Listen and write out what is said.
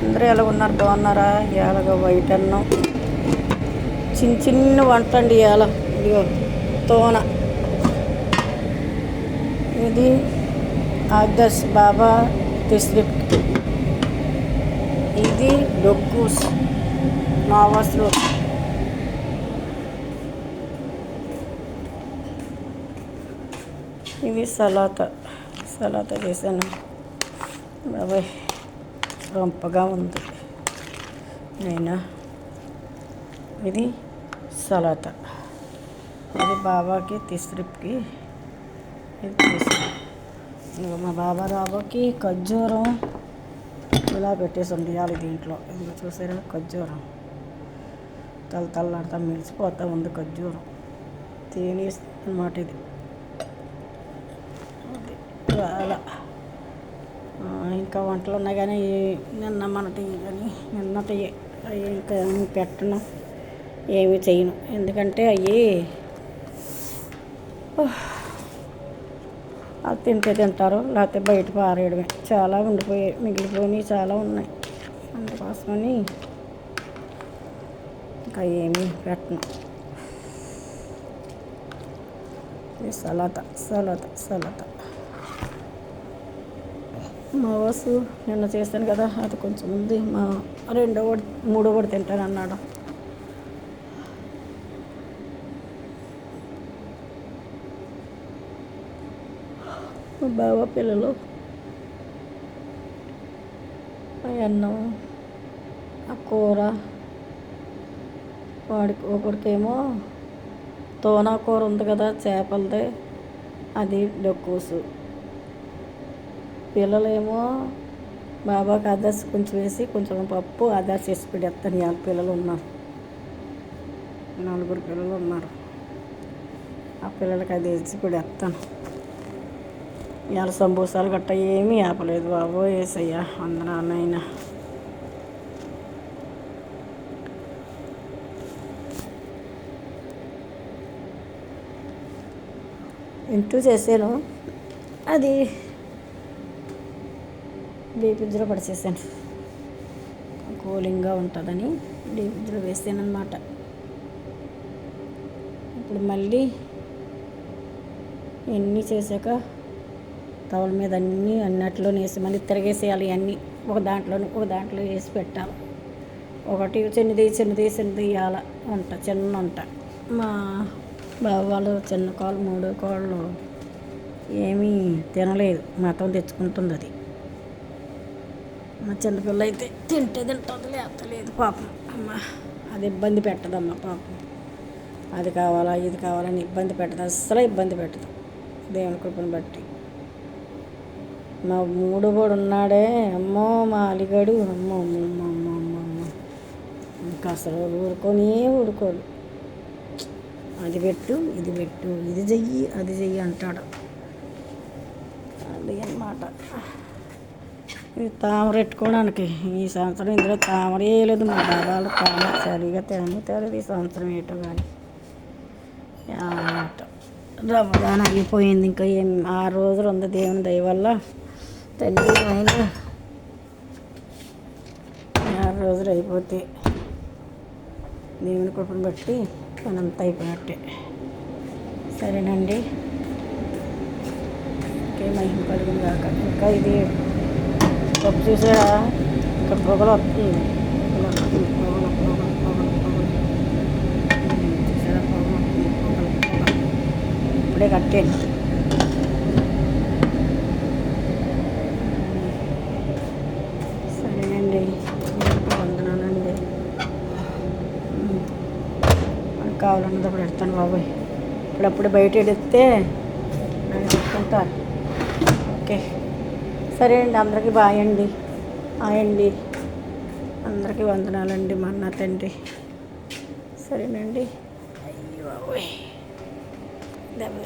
అందరూ ఎలా ఉన్నారు? బాగున్నారా? ఇలాగ వైట్ అన్నం చిన్న చిన్న వంట అండి. ఇవాళ ఇదిగో తోన, ఇది ఆదర్శ్ బాబా తిస్రిప్, ఇది డొక్కూస్ నావాస్లో, ఇది సలాత చేశాను. బాబాయ్ రొంపగా ఉంది అయినా. ఇది సలాత, ఇది బాబాకి తిస్రిప్కి ఇది చేసాను. మా బాబాకి ఖర్జూరం ఇలా పెట్టేసి ఉండాలి దీంట్లో. ఇది చూసారా ఖర్జూరం తల్లడితే మెరిసిపోతూ ఉంది. ఖర్జూరం తేనె అన్నమాట. ఇది అలా ఇంకా వంటలు ఉన్నాయి కానీ నిన్న మనటి కానీ నిన్నటి అవి ఇంకా పెట్టను, ఏమి చేయను. ఎందుకంటే అవి అది తింటే తింటారు, లేకపోతే బయట పారేయడమే. చాలా ఉండిపోయాయి, మిగిలిపోయినాయి చాలా ఉన్నాయి. అందుకోసమని ఇంకా ఏమీ పెట్టను. ఇది సలాత మా వాసు నిన్న చేశాను కదా, అది కొంచెం ఉంది. మా మూడో కూడా తింటాను అన్నాడు. మా బావ పిల్లలు అన్నం, ఆ కూర, ఒకడికేమో తోనా కూర ఉంది కదా చేపలది, అది డొక్కూసు. పిల్లలేమో బాబాకి ఆదర్శ్ కొంచెం వేసి కొంచెం పప్పు ఆదర్శ్ వేసి పెడతాను. పిల్లలు ఉన్నారు, 4 పిల్లలు ఉన్నారు. ఆ పిల్లలకి అది వేసి పెడతాను. ఇవాళ సమోసాలు గట్ట ఏమీ ఆపలేదు బాబు. వేసయ్యా అందరానైనా. ఇంటూ చేసాను, అది డీప్ ఫ్రిడ్జ్లో పడిచేసాను. కూలింగ్గా ఉంటుందని డీప్ ఫ్రిడ్జ్లో వేసాను అన్నమాట. ఇప్పుడు మళ్ళీ ఇవన్నీ చేశాక తవల మీద అన్నట్లో వేసి మళ్ళీ తిరగేసేయాలి. అన్నీ ఒక దాంట్లో వేసి పెట్టాలి. ఒకటి చిన్నది ఇవాళ వంట, చిన్న వంట. మా బావ వాళ్ళు చిన్న కోళ్ళు 3 కోళ్ళు ఏమీ తినలేదు, మొత్తం తెచ్చుకుంటుంది. అది మా చిన్నపిల్ల అయితే తింటే తింటుంది, లేకపోలేదు పాపం. అమ్మ అది ఇబ్బంది పెట్టదమ్మ పాపం. అది కావాలా ఇది కావాలని ఇబ్బంది పెట్టదు, అస్సలు ఇబ్బంది పెట్టదు దేవుని కృపను బట్టి. మా 3 కూడా ఉన్నాడే, అమ్మో మా అలిగాడు, అమ్మో అమ్మ అమ్మ అమ్మ అమ్మ ఇంకా అసలు ఊరుకోడు. అది పెట్టు ఇది పెట్టు, ఇది చెయ్యి అది చెయ్యి అంటాడు. అది అన్నమాట. ఇది తామర పెట్టుకోవడానికి ఈ సంవత్సరం ఇందులో తామర వేయలేదు. మా బాబాలు తామర సరిగా తేలేదు ఈ సంవత్సరం ఏటో. కానీ రమదాన్ అయిపోయింది, ఇంకా 6 రోజులు ఉంది. దేవుని దయ వల్ల తండ్రి అయినా 6 రోజులు అయిపోతే దేవుని కృపను బట్టి పనంతా అయిపోయినట్టే. సరేనండి, ఇంకే మహిమ కలిగింది కాక. ఇంకా ఇది పప్పు చూసారా, ఇక్కడ పొగలు వస్తుంది. చూసారా పొగలు వస్తుంది, పొగలు ఇప్పుడే కట్టాను. సరేనండి, వందనాలండి. మనకు కావాలన్నప్పుడు పెడతాను బాబాయ్. ఇప్పుడప్పుడు బయట ఎడితే నన్ను చెప్పుకుంటారు. ఓకే, సరే అండి, అందరికీ బాయ్ అండి. అందరికీ వందనాలండి మా అన్న తండ్రి. సరేనండి. అయ్యో బాబోయ్, దెబ్బ